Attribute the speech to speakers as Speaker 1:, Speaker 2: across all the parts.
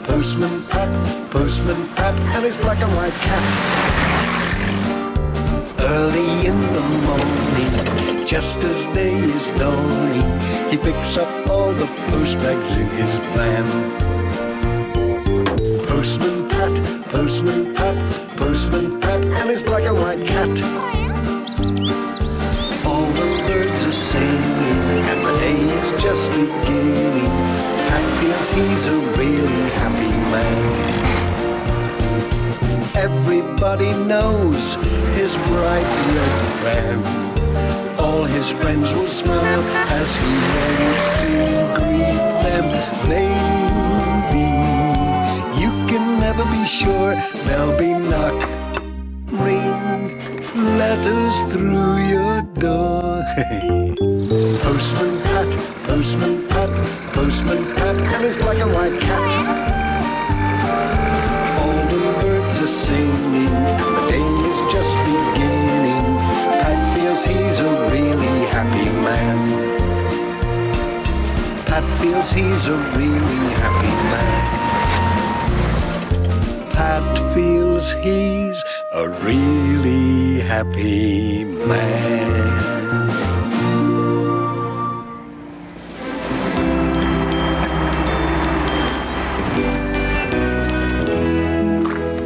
Speaker 1: Postman Pat, and his black and white cat. Early in the morning, just as day is dawning, he picks up all the post bags in his van. Postman Pat, and his black and white cat. All the birds are singing, and the day is just beginning. Pat feels he's a really happy man. Everybody knows his bright red van. All his friends will smile as he waves to greet them. Maybe you can never be sure there'll be ring letters through your door. Postman Pat, and his black and white cat. All the birds are singing, and the day is just beginning. Pat feels he's a really happy man. Pat feels he's a really happy man. Pat feels he's a really happy man.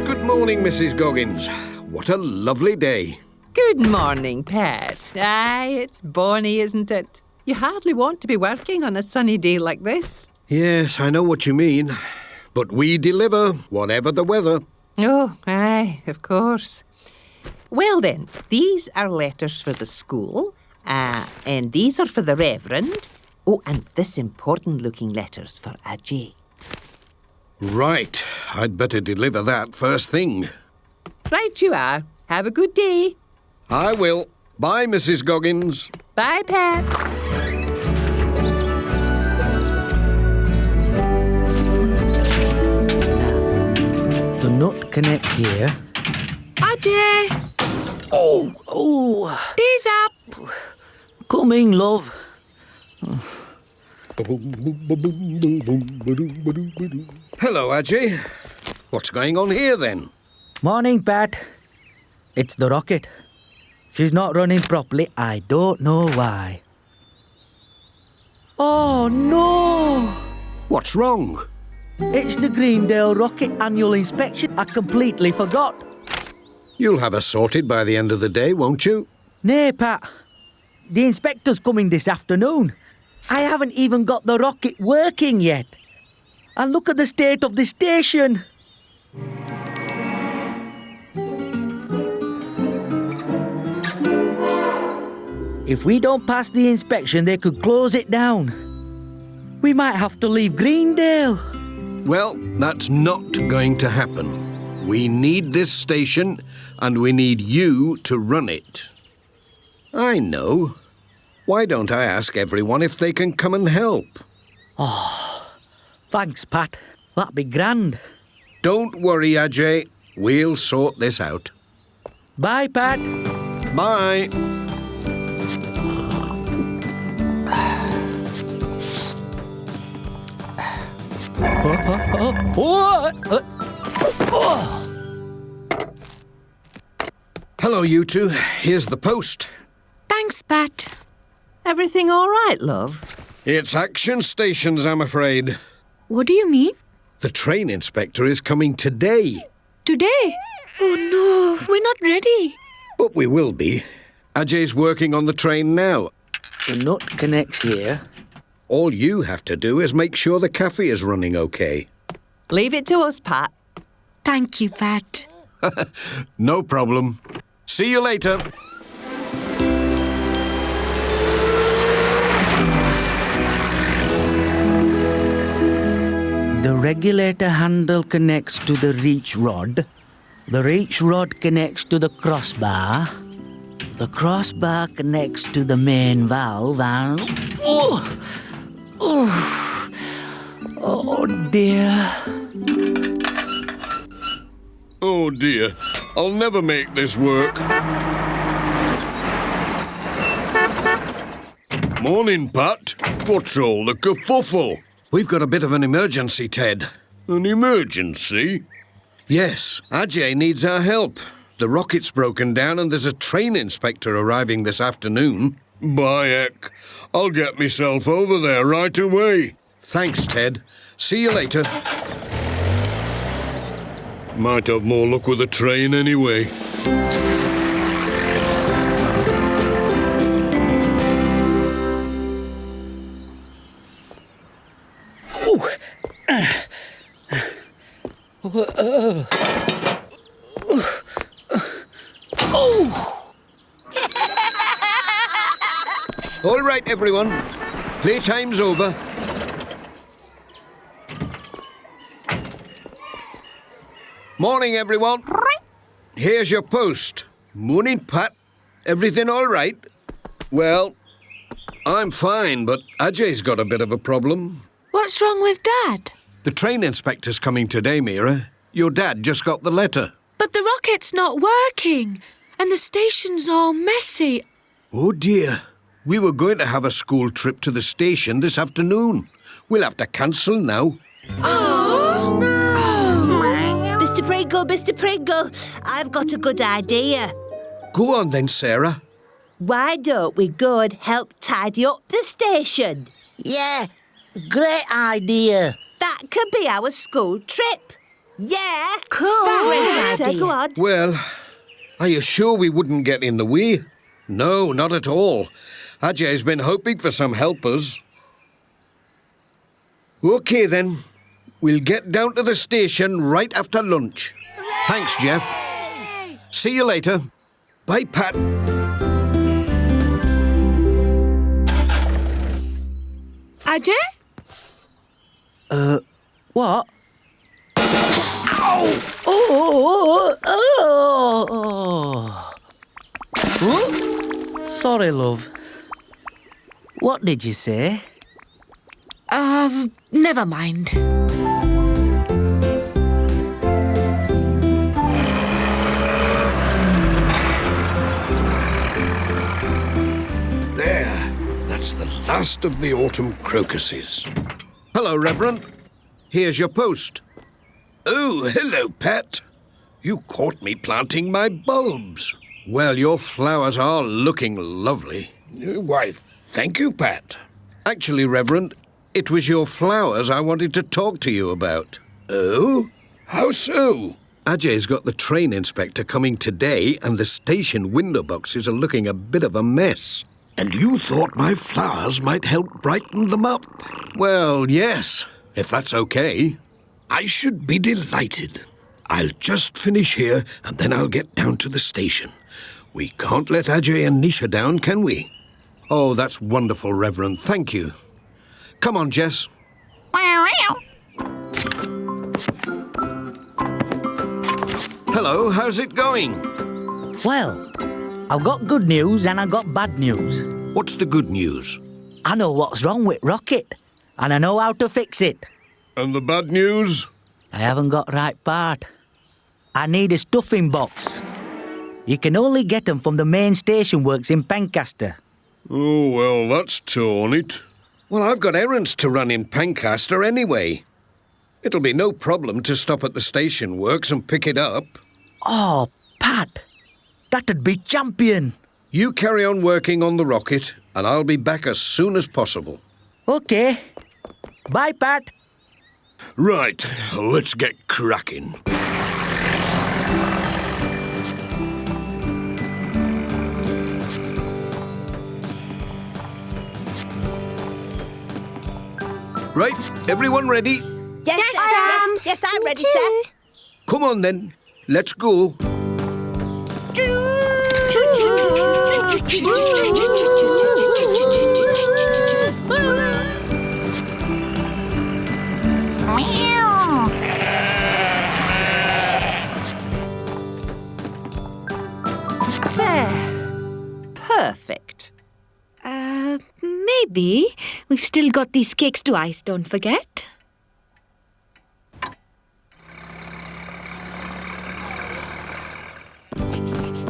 Speaker 2: Good morning, Mrs. Goggins. What a lovely day.
Speaker 3: Good morning, Pat. Aye, it's bonny, isn't it? You hardly want to be working on a sunny day like this.
Speaker 2: Yes, I know what you mean. But we deliver, whatever the weather.
Speaker 3: Oh, aye, of course. Well then, these are letters for the school, and these are for the Reverend. Oh, and this important-looking letter's for Ajay.
Speaker 2: Right, I'd better deliver that first thing.
Speaker 3: Right you are. Have a good day.
Speaker 2: I will. Bye, Mrs. Goggins.
Speaker 3: Bye, Pat.
Speaker 4: The nut connects here.
Speaker 5: Ajay!
Speaker 4: Oh!
Speaker 5: Tea's up!
Speaker 4: Coming, love.
Speaker 2: Hello, Ajay. What's going on here, then?
Speaker 4: Morning, Pat. It's the rocket. She's not running properly. I don't know why. Oh, no!
Speaker 2: What's wrong?
Speaker 4: It's the Greendale rocket annual inspection. I completely forgot.
Speaker 2: You'll have us sorted by the end of the day, won't you?
Speaker 4: Nay, Pat. The inspector's coming this afternoon. I haven't even got the rocket working yet. And look at the state of the station. If we don't pass the inspection, they could close it down. We might have to leave Greendale.
Speaker 2: Well, that's not going to happen. We need this station, and we need you to run it. I know. Why don't I ask everyone if they can come and help?
Speaker 4: Oh, thanks, Pat. That'd be grand.
Speaker 2: Don't worry, Ajay. We'll sort this out.
Speaker 4: Bye, Pat.
Speaker 2: Bye. Hello, you two. Here's the post.
Speaker 5: Thanks, Pat.
Speaker 3: Everything all right, love?
Speaker 2: It's action stations, I'm afraid.
Speaker 5: What do you mean?
Speaker 2: The train inspector is coming today.
Speaker 5: Today? Oh no, we're not ready.
Speaker 2: But we will be. Ajay's working on the train now.
Speaker 4: The nut connects here.
Speaker 2: All you have to do is make sure the cafe is running okay.
Speaker 3: Leave it to us, Pat.
Speaker 5: Thank you, Pat.
Speaker 2: No problem. See you later.
Speaker 4: The regulator handle connects to the reach rod. The reach rod connects to the crossbar. The crossbar connects to the main valve and... Oh dear.
Speaker 2: Oh dear, I'll never make this work. Morning, Pat. What's all the kerfuffle? We've got a bit of an emergency, Ted. An emergency? Yes, Ajay needs our help. The rocket's broken down and there's a train inspector arriving this afternoon. By heck, I'll get myself over there right away. Thanks, Ted. See you later. Might have more luck with a train anyway. All right, everyone. Playtime's over. Morning, everyone. Here's your post. Morning, Pat. Everything all right? Well, I'm fine, but Ajay's got a bit of a problem.
Speaker 5: What's wrong with Dad?
Speaker 2: The train inspector's coming today, Mira. Your dad just got the letter.
Speaker 5: But the rocket's not working, and the station's all messy.
Speaker 2: Oh, dear. We were going to have a school trip to the station this afternoon. We'll have to cancel now.
Speaker 5: Oh, no.
Speaker 6: Mr. Pringle, I've got a good idea.
Speaker 2: Go on then, Sara.
Speaker 6: Why don't we go and help tidy up the station?
Speaker 4: Yeah, great idea.
Speaker 6: That could be our school trip. Yeah,
Speaker 5: Cool.
Speaker 6: Great idea. Go on.
Speaker 2: Well, are you sure we wouldn't get in the way? No, not at all. Ajay's been hoping for some helpers. OK, then. We'll get down to the station right after lunch. Thanks, Jeff. See you later. Bye, Pat.
Speaker 5: Ajay?
Speaker 4: What? Ow! Oh! Sorry, love. What did you say?
Speaker 5: Never mind.
Speaker 2: There. That's the last of the autumn crocuses. Hello, Reverend. Here's your post. Oh, hello, Pat. You caught me planting my bulbs. Well, your flowers are looking lovely. Why, thank you, Pat. Actually, Reverend, it was your flowers I wanted to talk to you about. Oh? How so? Ajay's got the train inspector coming today and the station window boxes are looking a bit of a mess. And you thought my flowers might help brighten them up? Well, yes, if that's okay. I should be delighted. I'll just finish here and then I'll get down to the station. We can't let Ajay and Nisha down, can we? Oh, that's wonderful, Reverend. Thank you. Come on, Jess. Hello, how's it going?
Speaker 4: Well, I've got good news and I've got bad news.
Speaker 2: What's the good news?
Speaker 4: I know what's wrong with Rocket, and I know how to fix it.
Speaker 2: And the bad news?
Speaker 4: I haven't got right part. I need a stuffing box. You can only get them from the main station works in Pencaster.
Speaker 2: Oh, well, that's torn it. Well, I've got errands to run in Pencaster anyway. It'll be no problem to stop at the station works and pick it up.
Speaker 4: Oh, Pat, that'd be champion.
Speaker 2: You carry on working on the rocket, and I'll be back as soon as possible.
Speaker 4: OK. Bye, Pat.
Speaker 2: Right, let's get cracking. Right, everyone ready?
Speaker 6: Yes, I'm ready, sir.
Speaker 2: Come on then, let's go.
Speaker 3: There. Perfect.
Speaker 5: Maybe. We've still got these cakes to ice, don't forget.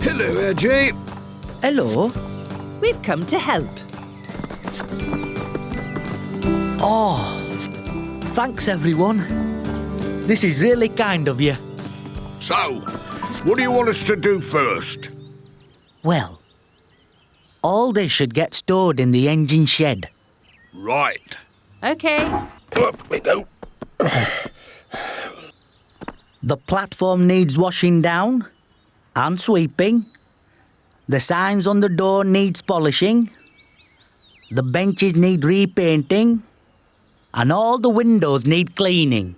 Speaker 2: Hello, Ajay.
Speaker 4: Hello.
Speaker 3: We've come to help.
Speaker 4: Oh, thanks, everyone. This is really kind of you.
Speaker 2: So, what do you want us to do first?
Speaker 4: Well, all this should get stored in the engine shed.
Speaker 2: Right.
Speaker 3: OK.
Speaker 2: Up we go.
Speaker 4: The platform needs washing down and sweeping. The signs on the door needs polishing. The benches need repainting. And all the windows need cleaning.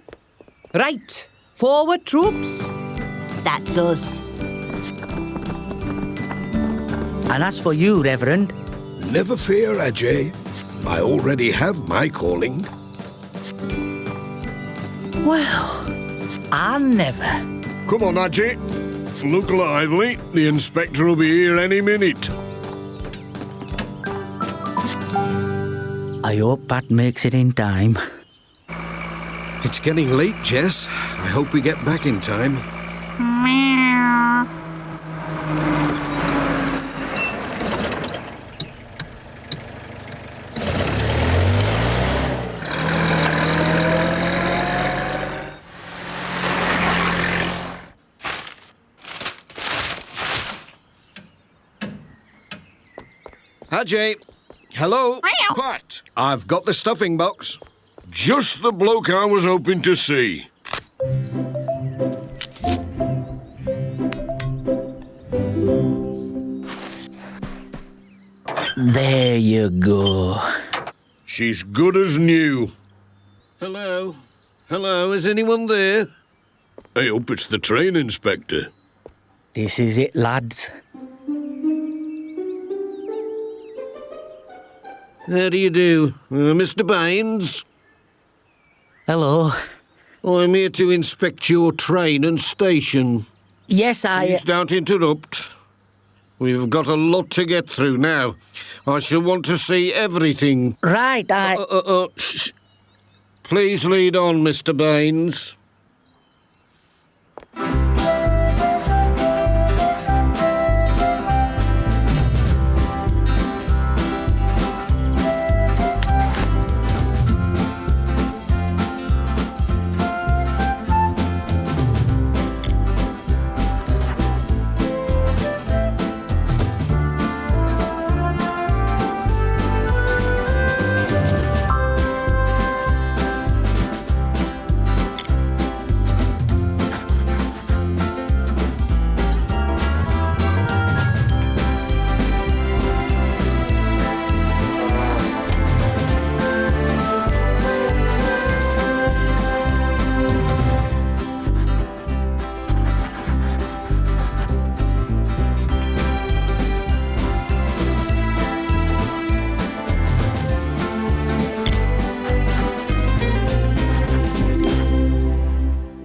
Speaker 3: Right. Forward, troops.
Speaker 6: That's us.
Speaker 4: And as for you, Reverend,
Speaker 2: Never fear, Ajay. I already have my calling.
Speaker 4: well, I never.
Speaker 2: Come on, Ajay. Look lively. The inspector will be here any minute.
Speaker 4: I hope Pat makes it in time.
Speaker 2: It's getting late, Jess. I hope we get back in time. Ajay. Hello? Pat. I've got the stuffing box. Just the bloke I was hoping to see.
Speaker 4: There you go.
Speaker 2: She's good as new. Hello? Hello, is anyone there? I hope it's the train inspector.
Speaker 4: This is it, lads.
Speaker 2: How do you do? Mr. Baines?
Speaker 4: Hello.
Speaker 2: I'm here to inspect your train and station.
Speaker 4: Yes,
Speaker 2: Please don't interrupt. We've got a lot to get through now. I shall want to see everything.
Speaker 4: Right,
Speaker 2: Shh. Please lead on, Mr. Baines.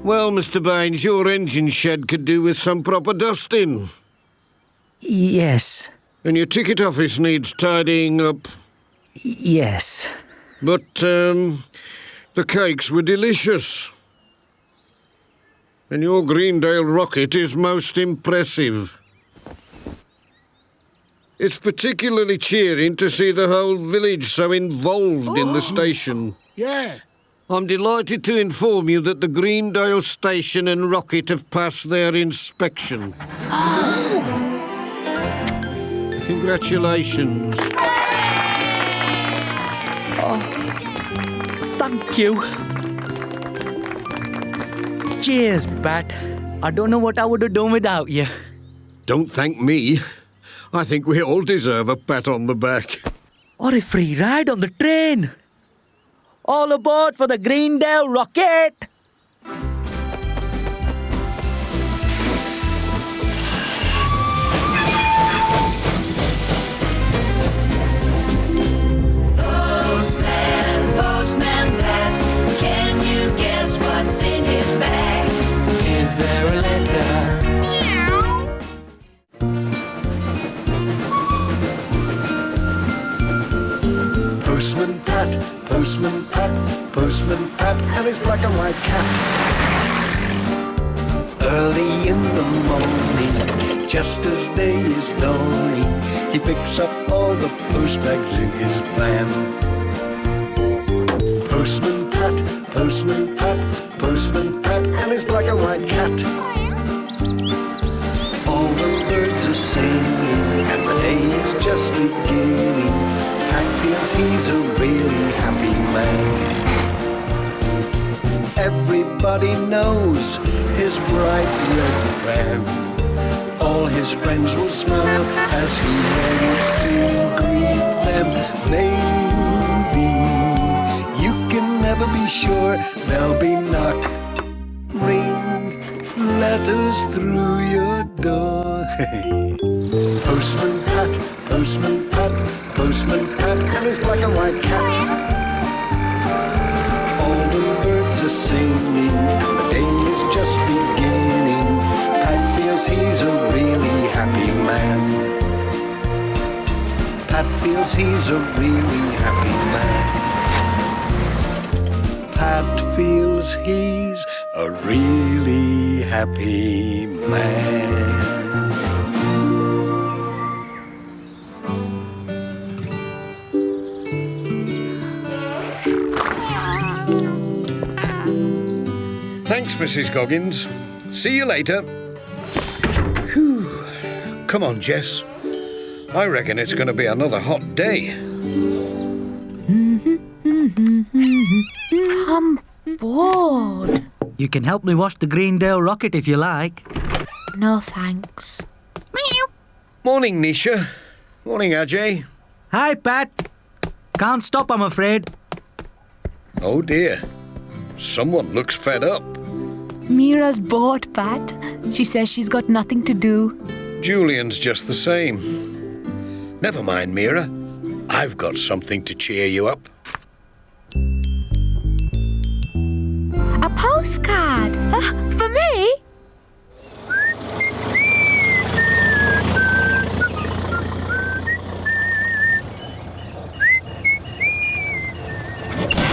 Speaker 2: Well, Mr. Baines, your engine shed could do with some proper dusting.
Speaker 4: yes.
Speaker 2: And your ticket office needs tidying up.
Speaker 4: Yes.
Speaker 2: But, the cakes were delicious. And your Greendale rocket is most impressive. It's particularly cheering to see the whole village so involved in the station.
Speaker 1: Yeah.
Speaker 2: I'm delighted to inform you that the Greendale station and rocket have passed their inspection. Congratulations.
Speaker 4: Thank you. Cheers, Pat. I don't know what I would have done without you.
Speaker 2: Don't thank me. I think we all deserve a pat on the back.
Speaker 4: Or a free ride on the train. All aboard for the Greendale rocket!
Speaker 7: Postman Pat, can you guess what's in his bag? Is there a letter?
Speaker 1: Postman Pat, Postman Pat, Postman Pat, and his black and white cat. Early in the morning, just as day is dawning, he picks up all the post bags in his van. Postman Pat, Postman Pat, Postman Pat, just beginning. Pat feels he's a really happy man. Everybody knows his bright red van. All his friends will smile as he waves to greet them. Maybe you can never be sure there'll be ring letters through your door. Postman Pat, Postman Pat, Postman Pat, and his black and white cat. All the birds are singing, and the day is just beginning. Pat feels he's a really happy man. Pat feels he's a really happy man. Pat feels he's a really happy man.
Speaker 2: Thanks, Mrs. Goggins. See you later. Whew. Come on, Jess. I reckon it's going to be another hot day.
Speaker 5: I'm bored.
Speaker 4: You can help me wash the Greendale rocket if you like.
Speaker 5: No thanks.
Speaker 2: Morning, Nisha. Morning, Ajay.
Speaker 4: Hi, Pat. Can't stop, I'm afraid.
Speaker 2: Oh, dear. Someone looks fed up.
Speaker 5: Mira's bored, Pat. She says she's got nothing to do.
Speaker 2: Julian's just the same. Never mind, Mira. I've got something to cheer you up.
Speaker 5: A postcard. For me?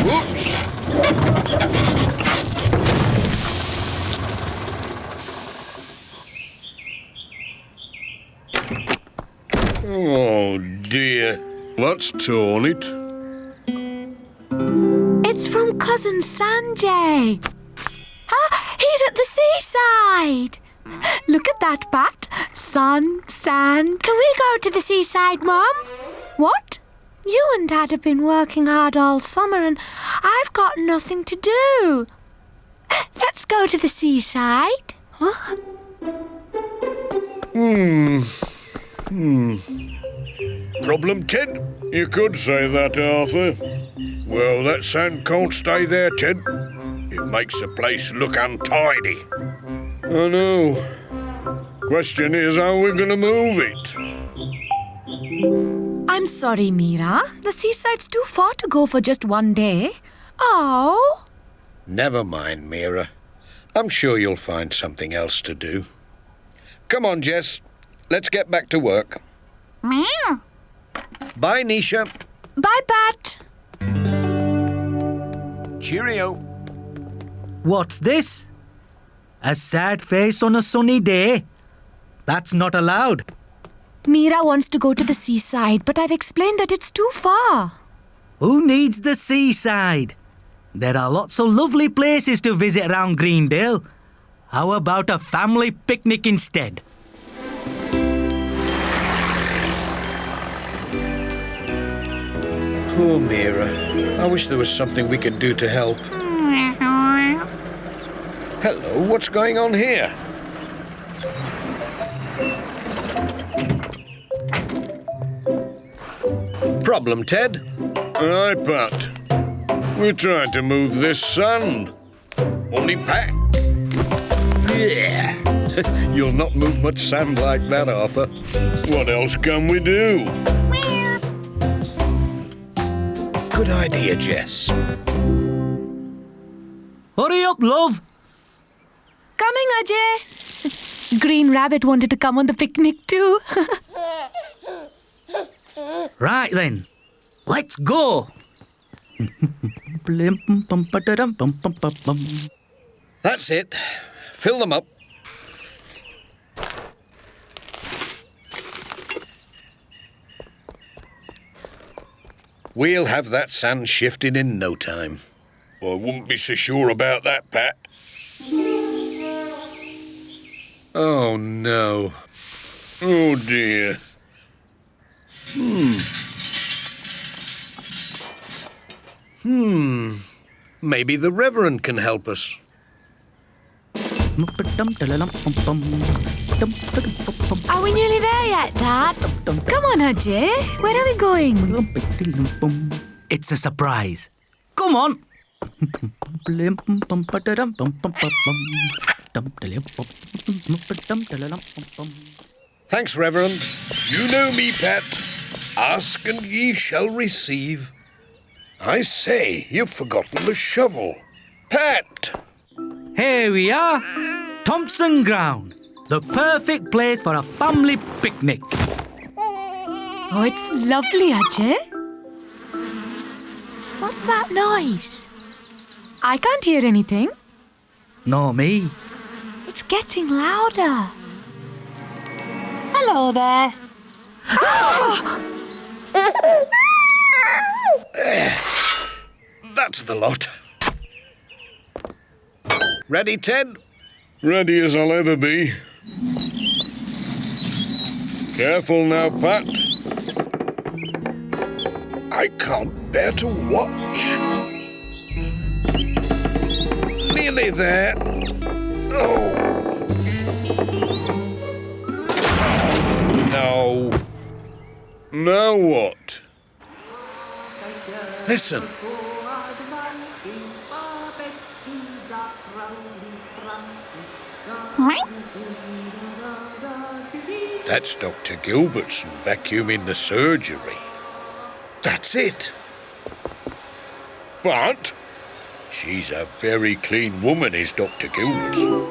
Speaker 2: Whoops! Oh, dear. What's torn it?
Speaker 5: It's from Cousin Sanjay. He's at the seaside. Look at that, Pat. Sun, sand.
Speaker 6: Can we go to the seaside, Mum?
Speaker 5: What?
Speaker 6: You and Dad have been working hard all summer and I've got nothing to do. Let's go to the seaside. Huh?
Speaker 2: Problem, Ted? You could say that, Arthur. Well, that sand can't stay there, Ted. It makes the place look untidy. I know. Question is how we're going to move it.
Speaker 5: I'm sorry, Mira. The seaside's too far to go for just one day.
Speaker 6: Oh.
Speaker 2: Never mind, Mira. I'm sure you'll find something else to do. Come on, Jess. Let's get back to work.
Speaker 6: Meow.
Speaker 2: Bye, Nisha.
Speaker 5: Bye, Pat.
Speaker 2: Cheerio.
Speaker 4: What's this? A sad face on a sunny day? That's not allowed.
Speaker 5: Mira wants to go to the seaside, but I've explained that it's too far.
Speaker 4: Who needs the seaside? There are lots of lovely places to visit around Greendale. How about a family picnic instead?
Speaker 2: Poor Mira. I wish there was something we could do to help. Hello, what's going on here? Problem, Ted? Aye, Pat. We're trying to move this sand. Morning, Pat. Yeah. You'll not move much sand like that, Arthur. What else can we do? Good idea, Jess.
Speaker 4: Hurry up, love.
Speaker 5: Coming, Ajay. Green Rabbit wanted to come on the picnic too.
Speaker 4: Right then, let's go.
Speaker 2: That's it. Fill them up. We'll have that sand shifted in no time. I wouldn't be so sure about that, Pat. Oh, no. Oh, dear. Maybe the Reverend can help us.
Speaker 5: Are we nearly there yet, Dad? Come on, Ajay. Where are we going?
Speaker 4: It's a surprise. Come on.
Speaker 2: Thanks, Reverend. You know me, Pat. Ask and ye shall receive. I say, you've forgotten the shovel. Pat!
Speaker 4: Here we are. Thompson Ground. The perfect place for a family picnic.
Speaker 5: Oh, it's lovely, Ajay. What's that noise? I can't hear anything.
Speaker 4: No, me.
Speaker 5: It's getting louder.
Speaker 3: Hello there.
Speaker 2: That's the lot. Ready, Ted?
Speaker 1: Ready as I'll ever be. Careful now, Pat.
Speaker 2: I can't bear to watch. Nearly there. Oh. No.
Speaker 1: Now what?
Speaker 2: Listen. That's Dr. Gilbertson vacuuming the surgery. That's it.
Speaker 1: But
Speaker 2: She's a very clean woman, is Dr. Gilbertson.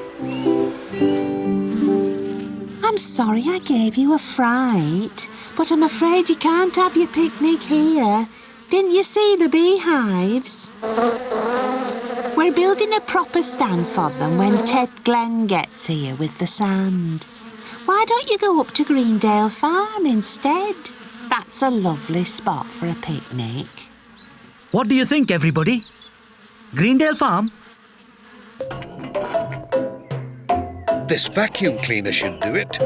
Speaker 3: I'm sorry I gave you a fright, but I'm afraid you can't have your picnic here. Didn't you see the beehives? We're building a proper stand for them when Ted Glenn gets here with the sand. Why don't you go up to Greendale Farm instead? That's a lovely spot for a picnic.
Speaker 4: What do you think, everybody? Greendale Farm?
Speaker 2: This vacuum cleaner should do it.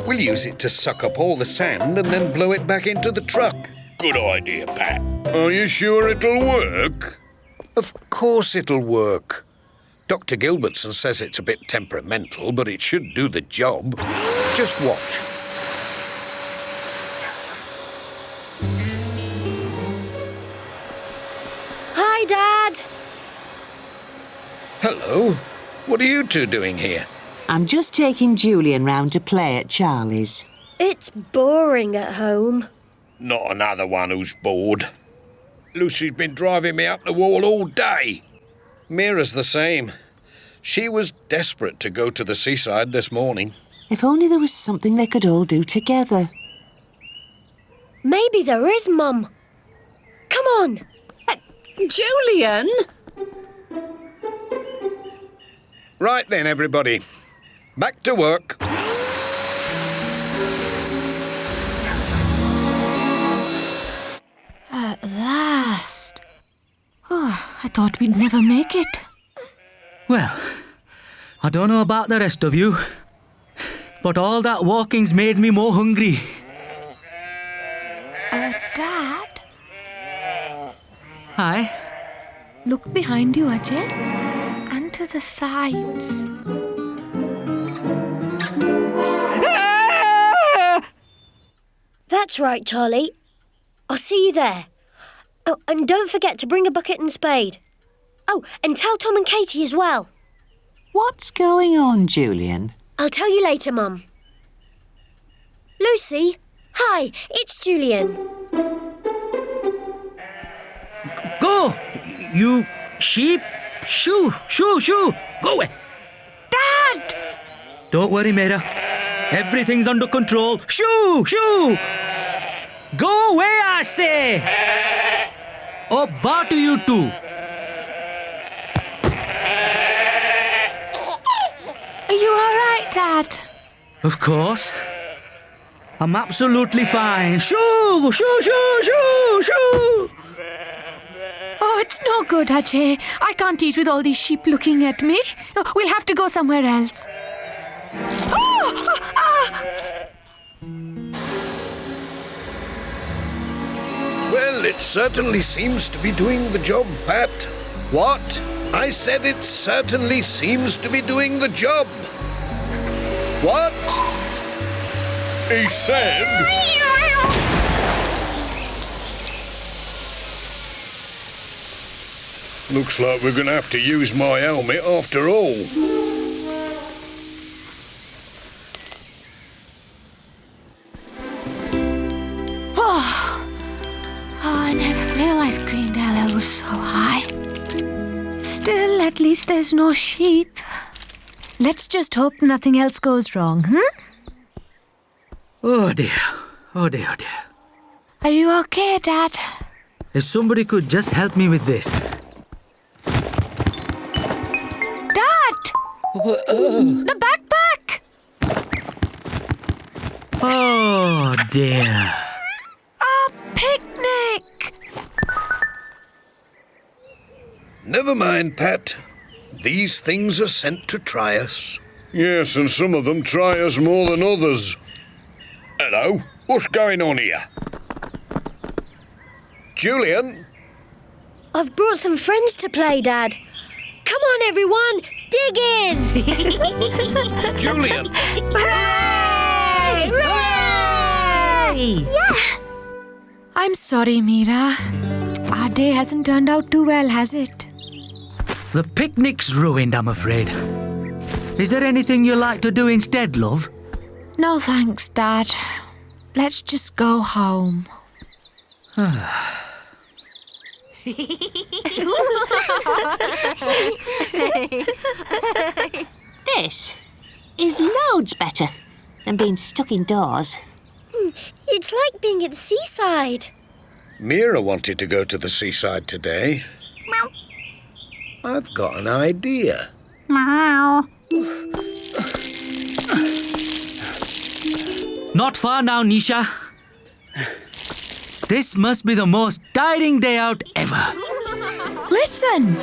Speaker 2: We'll use it to suck up all the sand and then blow it back into the truck.
Speaker 1: good idea, Pat. Are you sure it'll work?
Speaker 2: Of course it'll work. Dr. Gilbertson says it's a bit temperamental, but it should do the job. Just watch.
Speaker 6: Hi, Dad.
Speaker 2: Hello. What are you two doing here?
Speaker 3: I'm just taking Julian round to play at Charlie's.
Speaker 6: It's boring at home.
Speaker 2: Not another one who's bored. Lucy's been driving me up the wall all day. Mira's the same. She was desperate to go to the seaside this morning.
Speaker 3: If only there was something they could all do together.
Speaker 6: Maybe there is, Mum. Come on.
Speaker 3: Julian!
Speaker 2: Right then, everybody. Back to work.
Speaker 5: At last. Oh, I thought we'd never make it.
Speaker 4: Well, I don't know about the rest of you, but all that walking's made me more hungry.
Speaker 5: Dad?
Speaker 4: Hi.
Speaker 5: Look behind you, Ajay. And to the sides.
Speaker 6: That's right, Charlie. I'll see you there. Oh, and don't forget to bring a bucket and spade. Oh, and tell Tom and Katie as well.
Speaker 3: What's going on, Julian?
Speaker 6: I'll tell you later, Mum. Lucy, hi, it's Julian.
Speaker 4: Go! You sheep! Shoo! Shoo! Shoo! Go away!
Speaker 5: Dad!
Speaker 4: Don't worry, Mira. Everything's under control. Shoo! Shoo! Go away, I say! Oh, bar to you two.
Speaker 5: Are you all right, Dad?
Speaker 4: Of course. I'm absolutely fine. Shoo! Shoo! Shoo! Shoo! Shoo!
Speaker 5: Oh, it's no good, Ajay. I can't eat with all these sheep looking at me. Oh, we'll have to go somewhere else. Oh!
Speaker 2: Well, it certainly seems to be doing the job, Pat. What? I said it certainly seems to be doing the job. What? He said... Looks like we're going to have to use my helmet after all.
Speaker 6: I never realised Greendale was so high. Still, at least there's no sheep. Let's just hope nothing else goes wrong,
Speaker 4: Oh dear. Oh dear, oh dear.
Speaker 6: Are you okay, Dad?
Speaker 4: If somebody could just help me with this.
Speaker 6: Dad! The backpack!
Speaker 4: Oh dear.
Speaker 6: Our picnic!
Speaker 2: Never mind, Pat. These things are sent to try us. Yes, and some of them try us more than others. Hello, what's going on here? Julian?
Speaker 8: I've brought some friends to play, Dad. Come on, everyone, dig in!
Speaker 2: Julian!
Speaker 6: Hooray! Hooray! Yeah! I'm sorry, Mira. Our day hasn't turned out too well, has it?
Speaker 4: The picnic's ruined, I'm afraid. Is there anything you like to do instead, love?
Speaker 6: No thanks, Dad. Let's just go home.
Speaker 9: This is loads better than being stuck indoors.
Speaker 8: It's like being at the seaside.
Speaker 2: Mira wanted to go to the seaside today.
Speaker 9: Meow.
Speaker 2: I've got an idea.
Speaker 9: Meow.
Speaker 4: Not far now, Nisha. This must be the most tiring day out ever.
Speaker 6: Listen!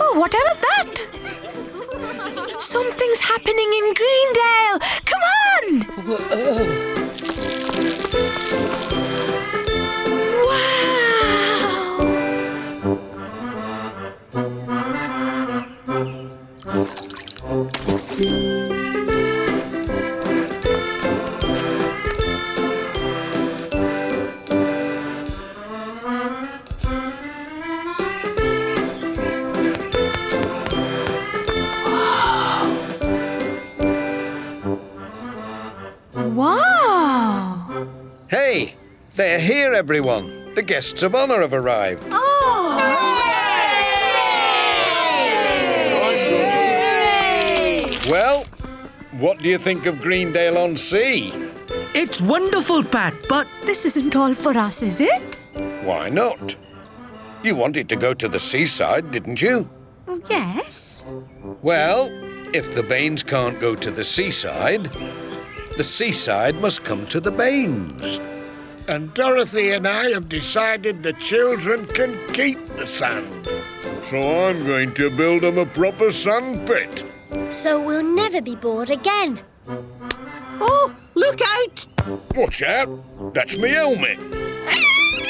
Speaker 6: Oh, whatever's that? Something's happening in Greendale! Come on! Wow!
Speaker 2: Hey, they're here, everyone. The guests of honour have arrived.
Speaker 6: Oh! Hooray!
Speaker 2: Well, what do you think of Greendale on Sea?
Speaker 4: It's wonderful, Pat, but...
Speaker 6: This isn't all for us, is it?
Speaker 2: Why not? You wanted to go to the seaside, didn't you?
Speaker 6: Yes.
Speaker 2: Well, if the Baines can't go to the seaside must come to the Baines.
Speaker 10: And Dorothy and I have decided the children can keep the sand.
Speaker 2: So I'm going to build them a proper sand pit.
Speaker 8: So we'll never be bored again.
Speaker 9: Oh, look out!
Speaker 2: Watch out, that's me helmet.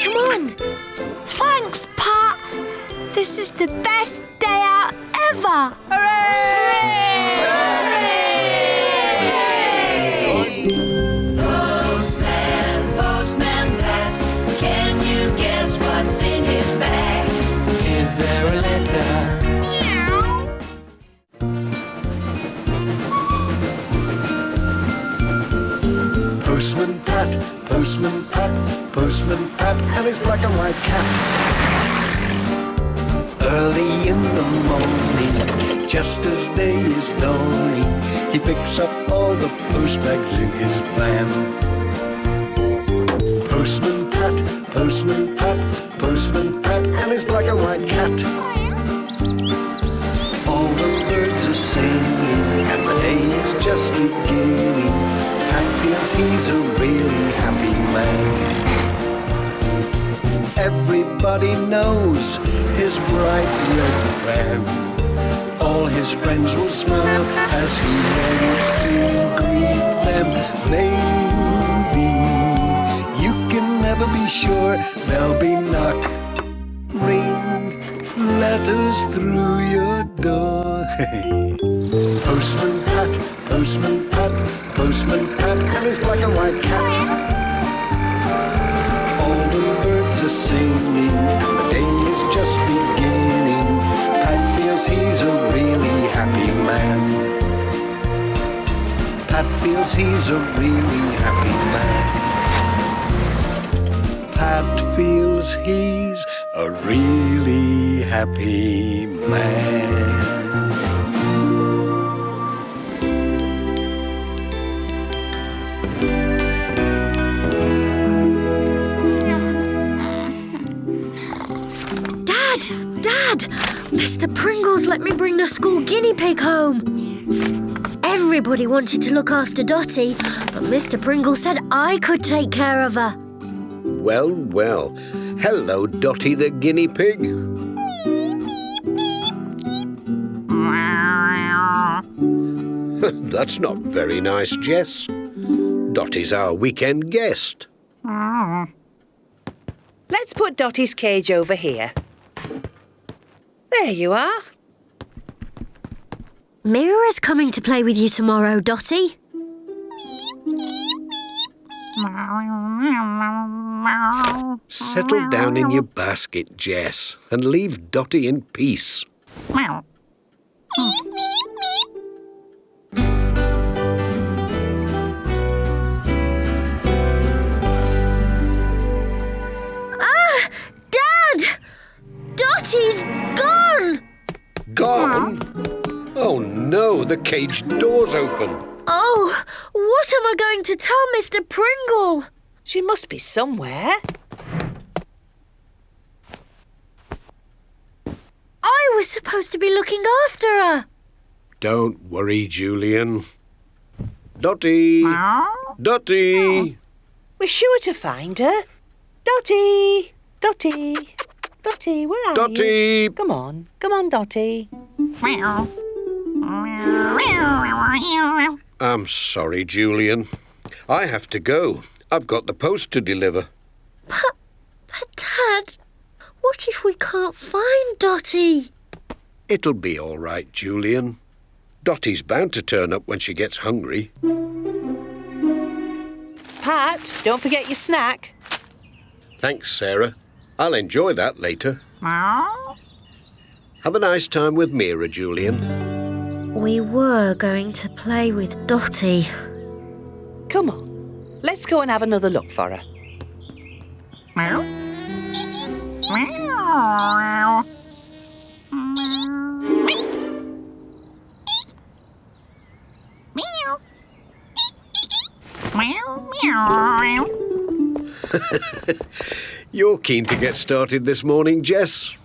Speaker 8: Come on.
Speaker 6: Thanks, Pat. This is the best day out ever.
Speaker 7: Postman Pat, can you guess what's in his bag? Is there a letter?
Speaker 1: Postman Pat, Postman Pat, Postman Pat, and his black and white cat. Early in the morning, just as day is dawning, he picks up all the post bags in his van. Postman Pat, Postman Pat, Postman Pat, and his black and white cat. All the birds are singing, and the day is just beginning. Pat feels he's a really happy man. Everybody knows his bright red van. All his friends will smile as he waves to greet them. Maybe you can never never be sure. There'll be knock, ring, letters through your door. Postman Pat, Postman Pat, Postman Pat, and his black and white cat. All the birds are singing, and the day is just beginning. Pat feels he's a really happy man. Pat feels he's a really happy man. Pat feels he's a really happy man.
Speaker 8: Dad! Mr. Pringles let me bring the school guinea pig home. Everybody wanted to look after Dotty, but Mr. Pringles said I could take care of her.
Speaker 2: Well, well. Hello, Dotty the guinea pig. That's not very nice, Jess. Dotty's our weekend guest.
Speaker 3: Let's put Dotty's cage over here. There you are.
Speaker 8: Mira's coming to play with you tomorrow, Dotty.
Speaker 2: Settle down in your basket, Jess, and leave Dotty in peace.
Speaker 8: Dad! Dotty's gone!
Speaker 2: Gone? Oh no, the cage door's open.
Speaker 8: Oh, what am I going to tell Mr. Pringle?
Speaker 3: She must be somewhere.
Speaker 8: I was supposed to be looking after her.
Speaker 2: Don't worry, Julian. Dotty! Dotty!
Speaker 3: We're sure to find her. Dotty! Dotty! Dotty, where are you?
Speaker 2: Dotty!
Speaker 3: Come on, Dotty.
Speaker 2: I'm sorry, Julian. I have to go. I've got the post to deliver.
Speaker 8: But Dad, what if we can't find Dotty?
Speaker 2: It'll be all right, Julian. Dotty's bound to turn up when she gets hungry.
Speaker 3: Pat, don't forget your snack.
Speaker 2: Thanks, Sara. I'll enjoy that later. Have a nice time with Mira, Julian.
Speaker 8: We were going to play with Dotty.
Speaker 3: Come on, let's go and have another look for her.
Speaker 2: You're keen to get started this morning, Jess.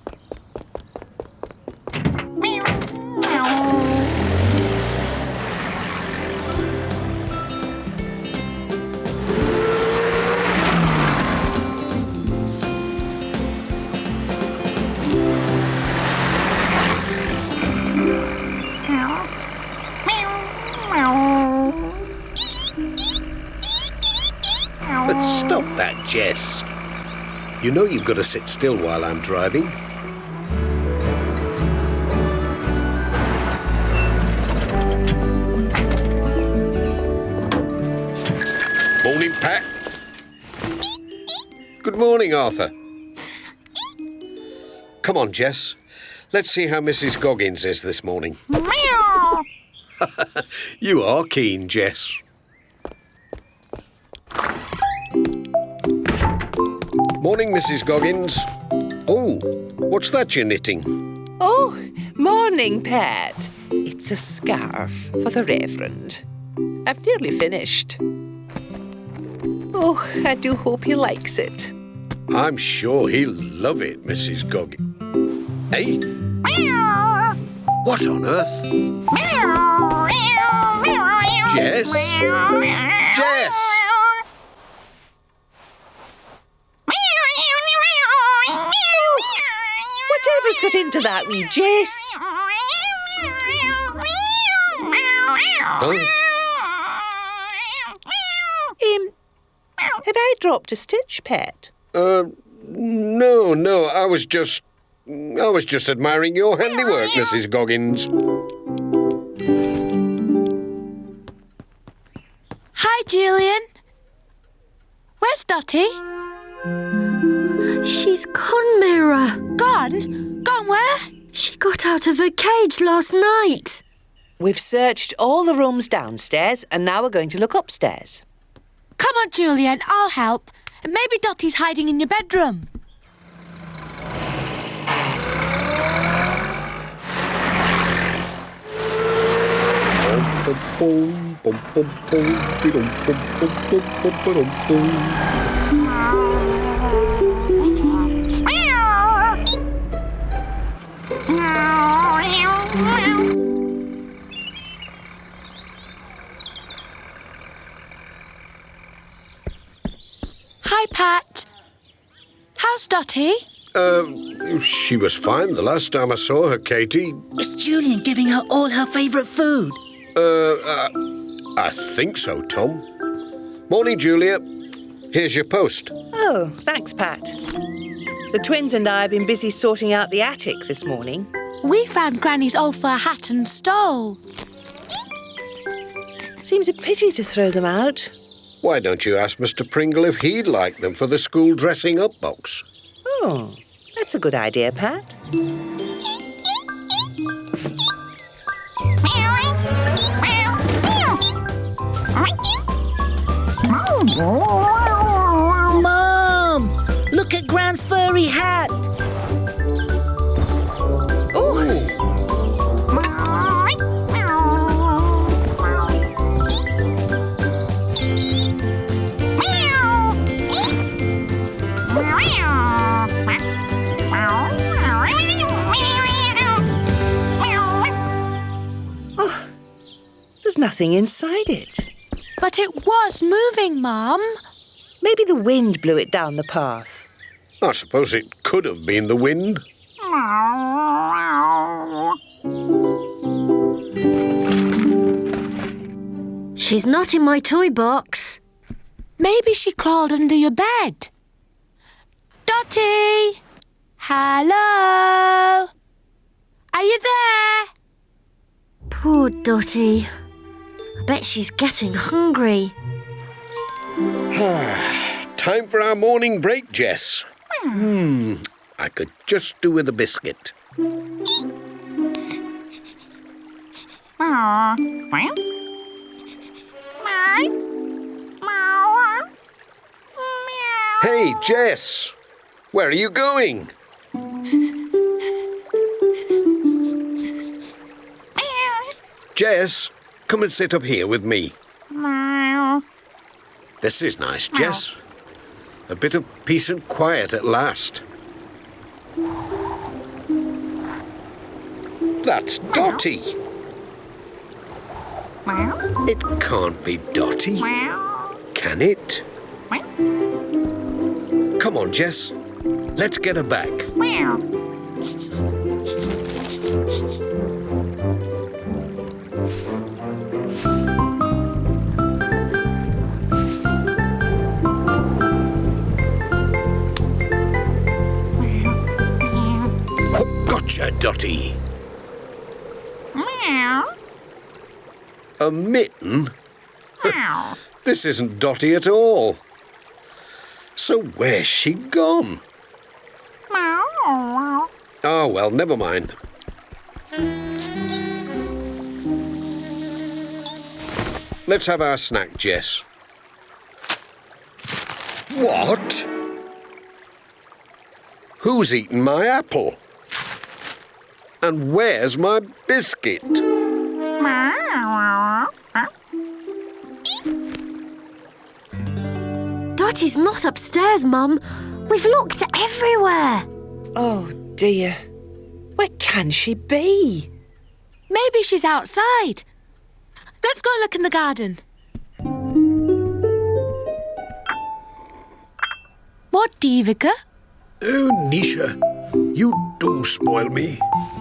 Speaker 2: Stop that, Jess. You know you've got to sit still while I'm driving. Morning, Pat. Good morning, Arthur. Come on, Jess. Let's see how Mrs. Goggins is this morning. You are keen, Jess. Morning, Mrs. Goggins. Oh, what's that you're knitting?
Speaker 3: Oh, morning, Pat. It's a scarf for the Reverend. I've nearly finished. Oh, I do hope he likes it.
Speaker 2: I'm sure he'll love it, Mrs. Goggins. Hey? What on earth? Jess? Jess!
Speaker 3: Whatever's got into that wee Jess?
Speaker 2: Huh?
Speaker 3: Have I dropped a stitch, Pat?
Speaker 2: No, I was just admiring your handiwork, Mrs. Goggins.
Speaker 6: Hi, Julian. Where's Dotty?
Speaker 8: She's gone, Mira.
Speaker 6: Gone? Gone where?
Speaker 8: She got out of her cage last night.
Speaker 3: We've searched all the rooms downstairs and now we're going to look upstairs.
Speaker 6: Come on, Julian, I'll help. And maybe Dotty's hiding in your bedroom. Hi, Pat. How's Dotty?
Speaker 2: She was fine the last time I saw her, Katie.
Speaker 4: Is Julian giving her all her favourite food?
Speaker 2: I think so, Tom. Morning, Julia. Here's your post.
Speaker 3: Oh, thanks, Pat. The twins and I have been busy sorting out the attic this morning.
Speaker 6: We found Granny's old fur hat and stole.
Speaker 3: Seems a pity to throw them out.
Speaker 2: Why don't you ask Mr. Pringle if he'd like them for the school dressing-up box?
Speaker 3: Oh, that's a good idea, Pat.
Speaker 4: Mom! Look at Gran's furry hat!
Speaker 3: There's nothing inside it.
Speaker 6: But it was moving, Mum.
Speaker 3: Maybe the wind blew it down the path.
Speaker 2: I suppose it could have been the wind.
Speaker 8: She's not in my toy box.
Speaker 6: Maybe she crawled under your bed. Dotty! Hello? Are you there?
Speaker 8: Poor Dotty. I bet she's getting hungry.
Speaker 2: Time for our morning break, Jess. I could just do with a biscuit. Hey, Jess. Where are you going? Jess, come and sit up here with me. This is nice, Jess. A bit of peace and quiet at last. That's Dotty. It can't be Dotty, can it? Come on, Jess. Let's get her back. Gotcha, Dotty. A mitten? This isn't Dotty at all. So where's she gone? Oh, well, never mind. Let's have our snack, Jess. What? Who's eaten my apple? And where's my biscuit?
Speaker 8: Dotty's not upstairs, Mum. We've looked everywhere.
Speaker 3: Oh, dear. Where can she be?
Speaker 6: Maybe she's outside. Let's go and look in the garden. What, Divika?
Speaker 2: Oh, Nisha, you do spoil me.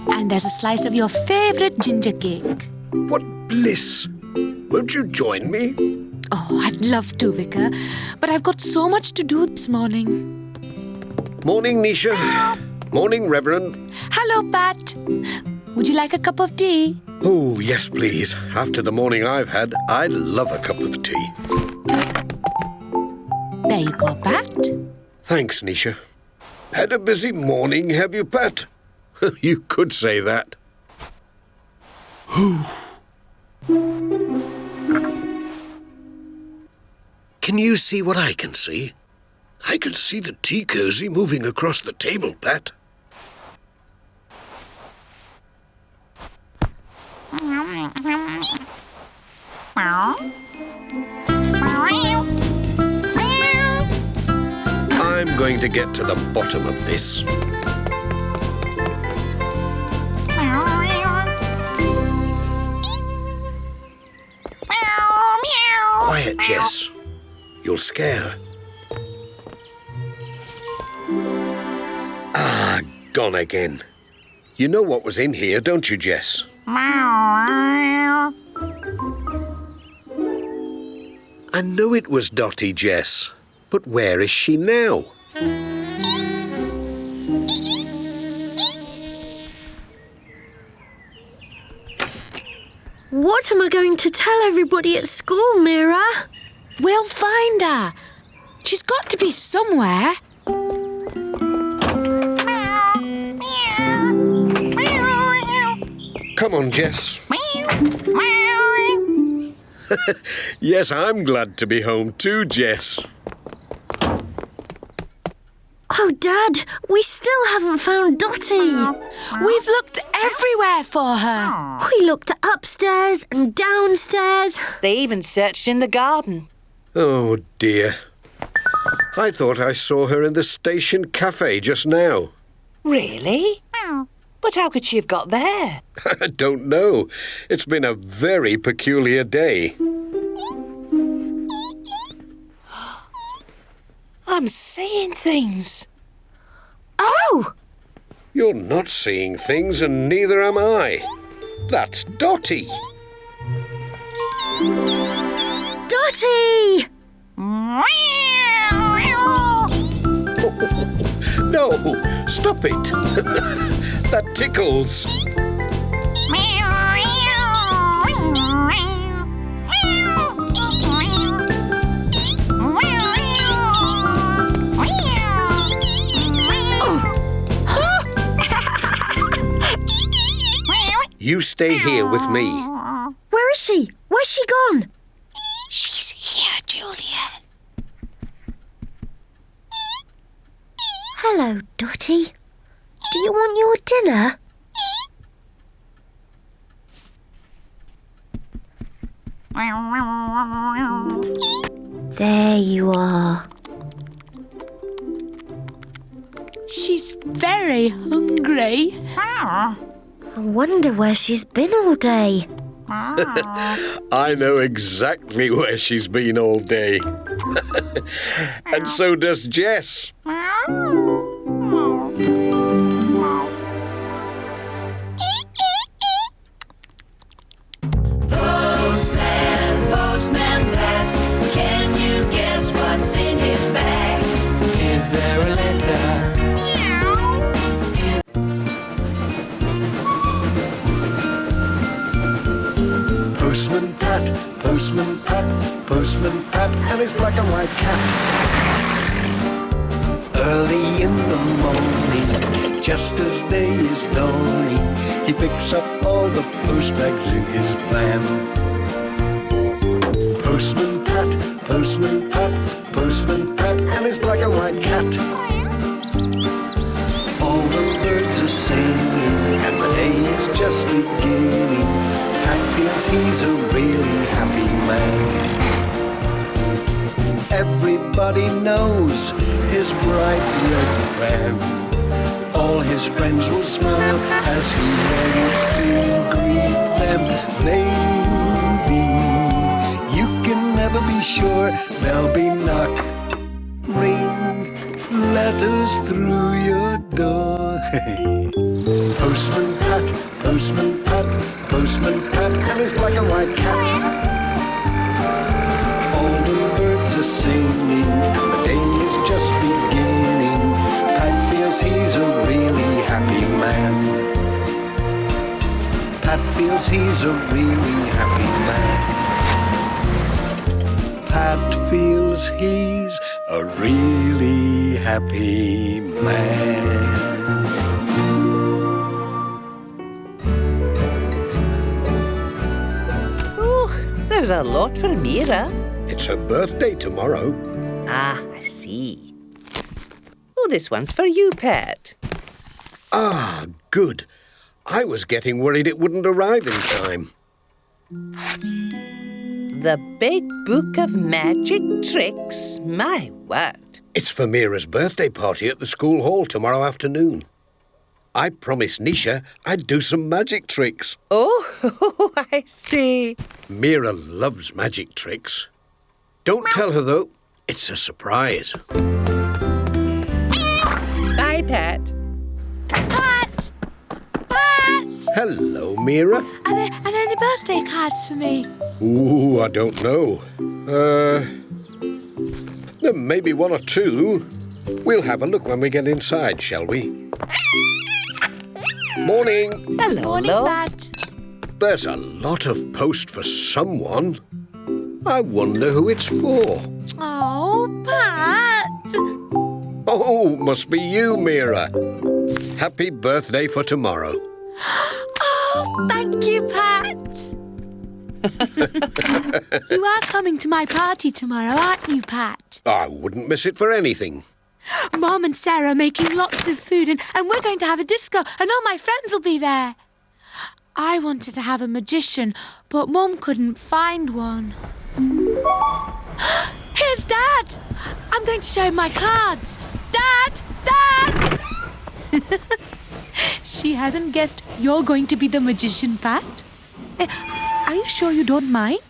Speaker 6: And there's a slice of your favourite ginger cake.
Speaker 2: What bliss. Won't you join me?
Speaker 6: Oh, I'd love to, Vicar, but I've got so much to do this morning.
Speaker 2: Morning, Nisha. Morning, Reverend.
Speaker 6: Hello, Pat. Would you like a cup of tea?
Speaker 2: Oh, yes, please. After the morning I've had, I'd love a cup of tea.
Speaker 6: There you go, Pat.
Speaker 2: Thanks, Nisha. Had a busy morning, have you, Pat? You could say that. Can you see what I can see? I can see the tea cozy moving across the table, Pat. I'm going to get to the bottom of this. Quiet, Jess. You'll scare her. Ah, gone again. You know what was in here, don't you, Jess? I know it was Dotty, Jess. But where is she now?
Speaker 8: What am I going to tell everybody at school, Mira?
Speaker 6: We'll find her. She's got to be somewhere.
Speaker 2: Come on, Jess. Yes, I'm glad to be home too, Jess.
Speaker 8: Oh, Dad, we still haven't found Dotty.
Speaker 6: We've looked everywhere for her.
Speaker 8: We looked upstairs and downstairs.
Speaker 3: They even searched in the garden.
Speaker 2: Oh, dear. I thought I saw her in the station cafe just now.
Speaker 3: Really? But how could she have got there?
Speaker 2: I don't know. It's been a very peculiar day.
Speaker 3: I'm seeing things.
Speaker 8: Oh!
Speaker 2: You're not seeing things, and neither am I. That's Dotty.
Speaker 8: Dotty!
Speaker 2: No, stop it. That tickles. You stay here with me.
Speaker 8: Where is she? Where's she gone?
Speaker 6: She's here, Julian.
Speaker 8: Hello, Dotty. Do you want your dinner? There you are.
Speaker 6: She's very hungry.
Speaker 8: I wonder where she's been all day.
Speaker 2: I know exactly where she's been all day. And so does Jess.
Speaker 7: Postman Pat, can you guess what's in his bag? Is there a letter?
Speaker 1: Postman Pat, Postman Pat, Postman Pat, and his black and white cat. Early in the morning, just as day is dawning, he picks up all the post bags in his van. Postman Pat, Postman Pat, Postman Pat, and his black and white cat. All the birds are singing, and the day is just beginning. Pat feels he's a really happy man. Everybody knows his bright red van. All his friends will smile as he waves to greet them. Maybe you can never be sure there'll be knock, ring, letters through your door. Postman Pat, Postman Pat, Postman Pat, and his black and white cat. All singing, and the day is just beginning. Pat feels he's a really happy man. Pat feels he's a really happy man. Pat feels he's a really happy man.
Speaker 3: There's a lot for Mira.
Speaker 2: It's her birthday tomorrow.
Speaker 3: Ah, I see. Oh, this one's for you, Pat.
Speaker 2: Ah, good. I was getting worried it wouldn't arrive in time.
Speaker 3: The Big Book of Magic Tricks. My word.
Speaker 2: It's for Mira's birthday party at the school hall tomorrow afternoon. I promised Nisha I'd do some magic tricks.
Speaker 3: Oh, I see.
Speaker 2: Mira loves magic tricks. Don't tell her, though. It's a surprise.
Speaker 3: Bye, Pat.
Speaker 6: Pat! Pat!
Speaker 2: Hello, Mira.
Speaker 6: Are there any birthday cards for me?
Speaker 2: Ooh, I don't know. There may be one or two. We'll have a look when we get inside, shall we? Morning.
Speaker 3: Hello,
Speaker 6: Morning,
Speaker 3: love.
Speaker 6: Pat.
Speaker 2: There's a lot of post for someone. I wonder who it's for.
Speaker 6: Oh, Pat.
Speaker 2: Oh, must be you, Mira. Happy birthday for tomorrow.
Speaker 6: Oh, thank you, Pat. You are coming to my party tomorrow, aren't you, Pat?
Speaker 2: I wouldn't miss it for anything.
Speaker 6: Mom and Sara are making lots of food and we're going to have a disco and all my friends will be there. I wanted to have a magician, but Mum couldn't find one. Here's Dad! I'm going to show him my cards. Dad! Dad! She hasn't guessed you're going to be the magician, Pat. Are you sure you don't mind?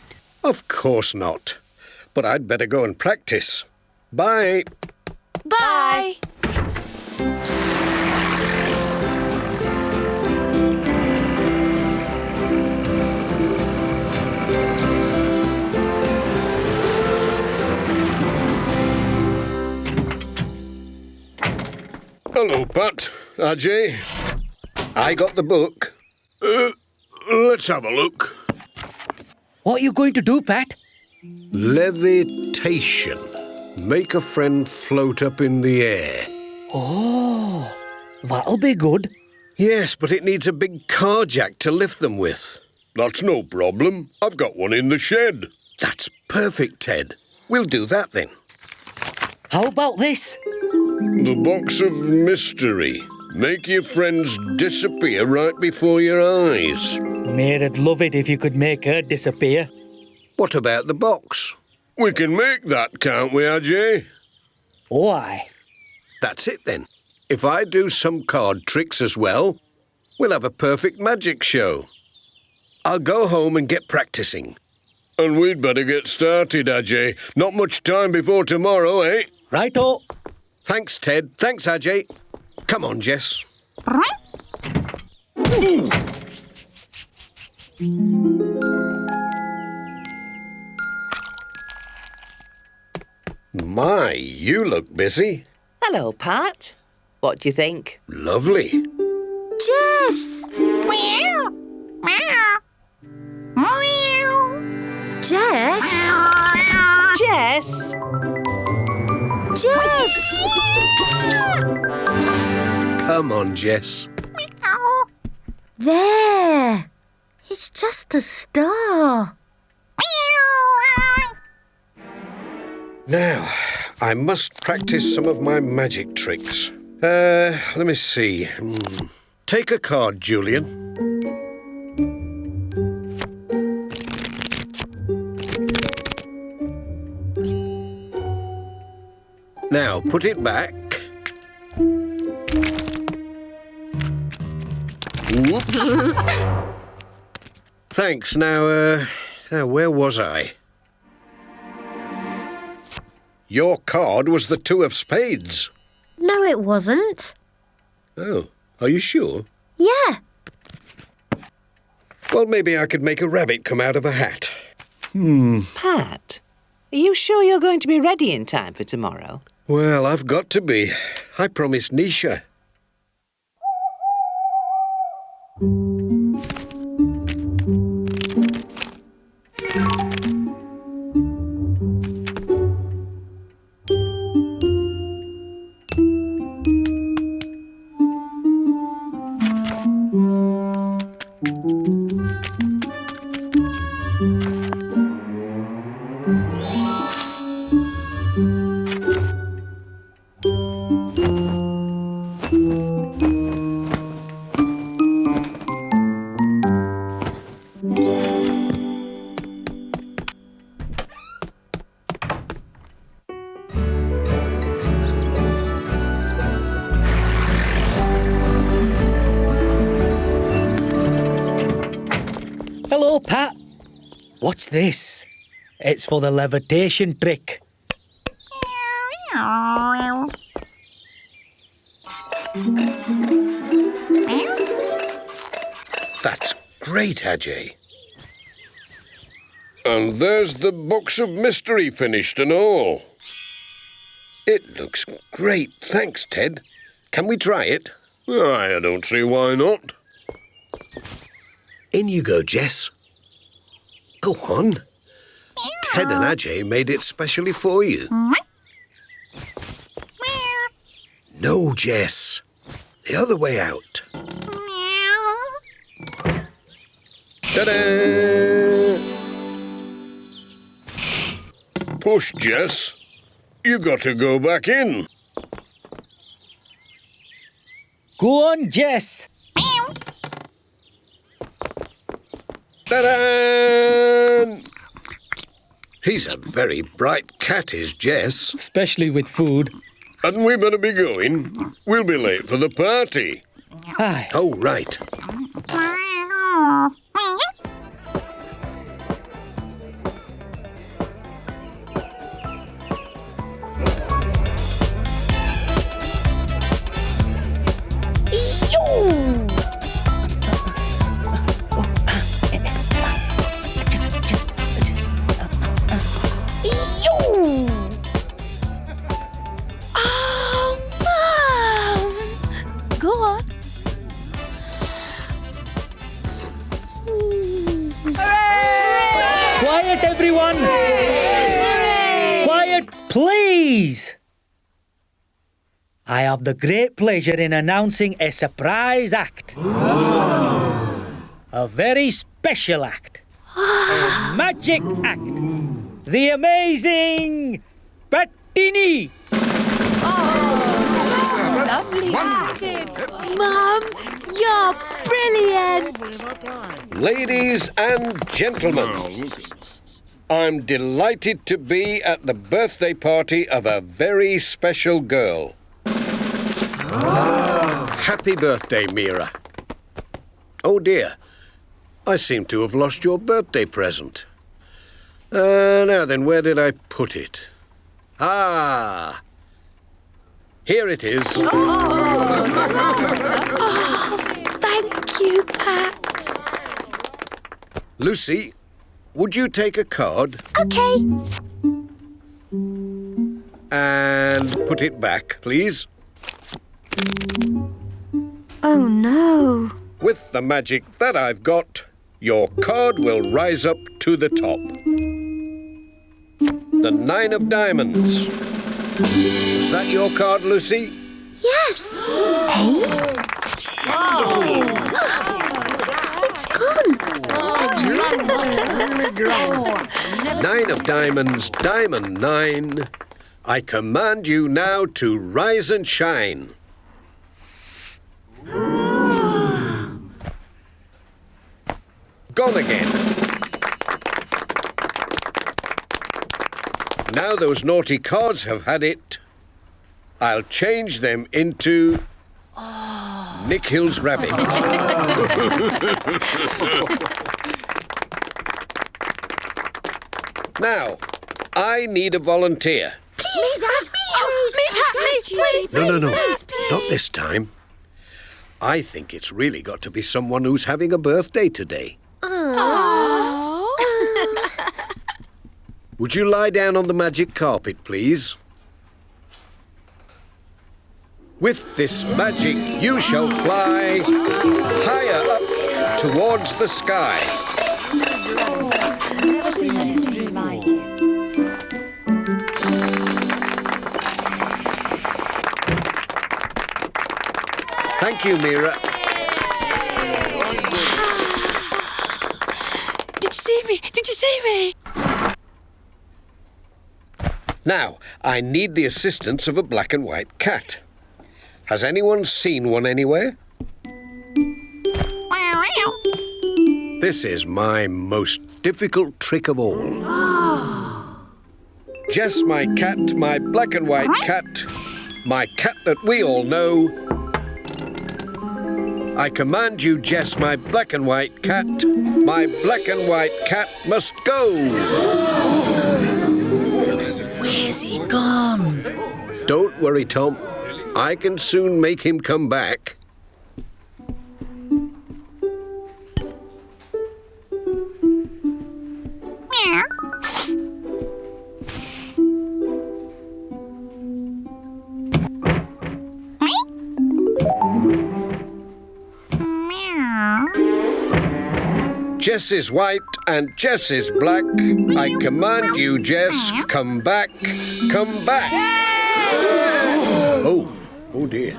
Speaker 2: Of course not. But I'd better go and practice. Bye.
Speaker 6: Bye.
Speaker 2: Hello, Pat. Ajay. I got the book. Let's have a look.
Speaker 4: What are you going to do, Pat?
Speaker 2: Levitation. Make a friend float up in the air.
Speaker 4: Oh, that'll be good.
Speaker 2: Yes, but it needs a big car jack to lift them with. That's no problem. I've got one in the shed. That's perfect, Ted. We'll do that then.
Speaker 4: How about this?
Speaker 2: The box of mystery. Make your friends disappear right before your eyes.
Speaker 4: Mira'd love it if you could make her disappear.
Speaker 2: What about the box? We can make that, can't we, Ajay?
Speaker 4: Oh, aye.
Speaker 2: That's it then. If I do some card tricks as well, we'll have a perfect magic show. I'll go home and get practicing. And we'd better get started, Ajay. Not much time before tomorrow, eh?
Speaker 4: Righto.
Speaker 2: Thanks, Ted. Thanks, Ajay. Come on, Jess. My, you look busy.
Speaker 3: Hello, Pat. What do you think?
Speaker 2: Lovely.
Speaker 8: Jess!
Speaker 9: Meow. Meow. Meow.
Speaker 8: Jess!
Speaker 3: Jess!
Speaker 8: Jess!
Speaker 2: Come on, Jess.
Speaker 8: There! It's just a star.
Speaker 2: Now, I must practice some of my magic tricks. Let me see. Take a card, Julian. Now, put it back. Whoops. Thanks. Now, where was I? Your card was the 2 of spades.
Speaker 8: No, it wasn't.
Speaker 2: Oh, are you sure?
Speaker 8: Yeah.
Speaker 2: Well, maybe I could make a rabbit come out of a hat.
Speaker 3: Pat, Are you sure you're going to be ready in time for tomorrow?
Speaker 2: Well, I've got to be. I promised Nisha.
Speaker 4: Hello, Pat. What's this? It's for the levitation trick.
Speaker 2: That's great, Ajay.
Speaker 10: And there's the box of mystery finished and all.
Speaker 2: It looks great. Thanks, Ted. Can we try it?
Speaker 10: I don't see why not.
Speaker 2: In you go, Jess. Go on. Ted and Ajay made it specially for you. No, Jess. The other way out.
Speaker 10: Ta-da! Push, Jess. You got to go back in.
Speaker 4: Go on, Jess.
Speaker 2: Ta-da! He's a very bright cat, is Jess.
Speaker 4: Especially with food.
Speaker 10: Hadn't we better be going? We'll be late for the party.
Speaker 4: Aye.
Speaker 2: Oh, right.
Speaker 4: Quiet, everyone! Quiet, please! I have the great pleasure in announcing a surprise act. A very special act. A magic act. The amazing Bettini!
Speaker 5: Lovely. Mum, you're brilliant.
Speaker 2: Ladies and gentlemen, I'm delighted to be at the birthday party of a very special girl. Happy birthday, Mira. Oh dear, I seem to have lost your birthday present. Now then, where did I put it? Ah, here it is.
Speaker 5: Thank you, Pat.
Speaker 2: Lucy, would you take a card
Speaker 5: Okay.
Speaker 2: and put it back, please?
Speaker 8: Oh no.
Speaker 2: With the magic that I've got, your card will rise up to the top. The 9 of diamonds. Was that your card, Lucy?
Speaker 8: Yes. It's gone.
Speaker 2: 9 of diamonds, diamond 9. I command you now to rise and shine. Gone again. Now those naughty cards have had it, I'll change them into Nick Hill's rabbit. Now, I need a volunteer.
Speaker 8: Please, Dad. Please.
Speaker 2: No. Not this time. I think it's really got to be someone who's having a birthday today. Would you lie down on the magic carpet, please? With this magic you shall fly higher up towards the sky.
Speaker 9: Never seen anything like it.
Speaker 2: Thank you, Mira.
Speaker 5: Did you see me? Did you see me?
Speaker 2: Now, I need the assistance of a black and white cat. Has anyone seen one anywhere? This is my most difficult trick of all. Jess, my cat, my black and white cat, my cat that we all know. I command you, Jess, my black and white cat, my black and white cat must go.
Speaker 4: Where's he gone?
Speaker 2: Don't worry, Tom. I can soon make him come back. Jess is white and Jess is black. I command you, Jess, come back, come back. Oh dear.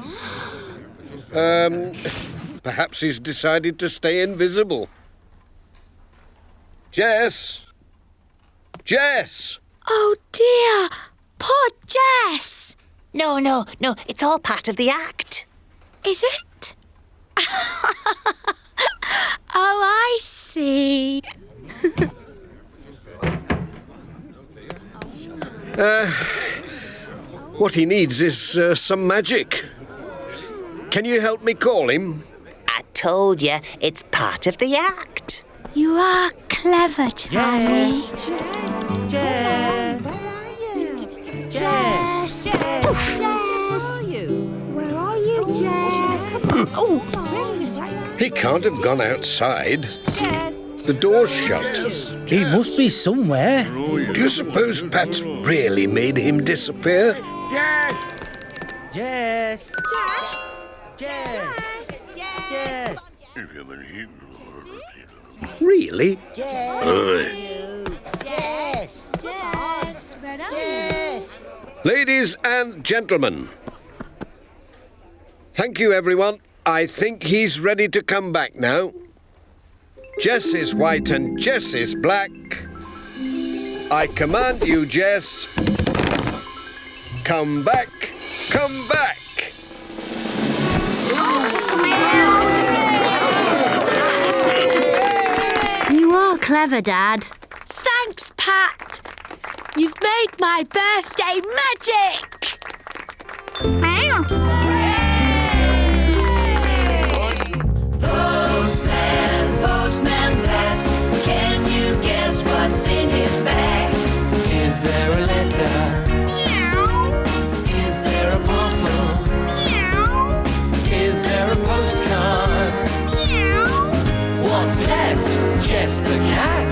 Speaker 2: Perhaps he's decided to stay invisible. Jess! Jess!
Speaker 5: Oh dear, poor Jess.
Speaker 9: No, it's all part of the act.
Speaker 5: Is it? Oh, I see.
Speaker 2: What he needs is some magic. Can you help me call him?
Speaker 9: I told you, it's part of the act.
Speaker 5: You are clever, Charlie. Jess. Where are you, Jess?
Speaker 2: He can't have gone outside. The door's shut.
Speaker 4: He must be somewhere.
Speaker 2: Do you suppose Pat's really made him disappear?
Speaker 4: Jess!
Speaker 2: Really?
Speaker 5: Jess, where are you?
Speaker 2: Ladies and gentlemen, thank you, everyone. I think he's ready to come back now. Jess is white and Jess is black. I command you, Jess. Come back, come back.
Speaker 8: You are clever, Dad.
Speaker 5: Thanks, Pat. You've made my birthday magic.
Speaker 7: Postman Pat, can you guess what's in his bag? Is there a letter? Is there a parcel? Is there a postcard? What's left? Just the cat.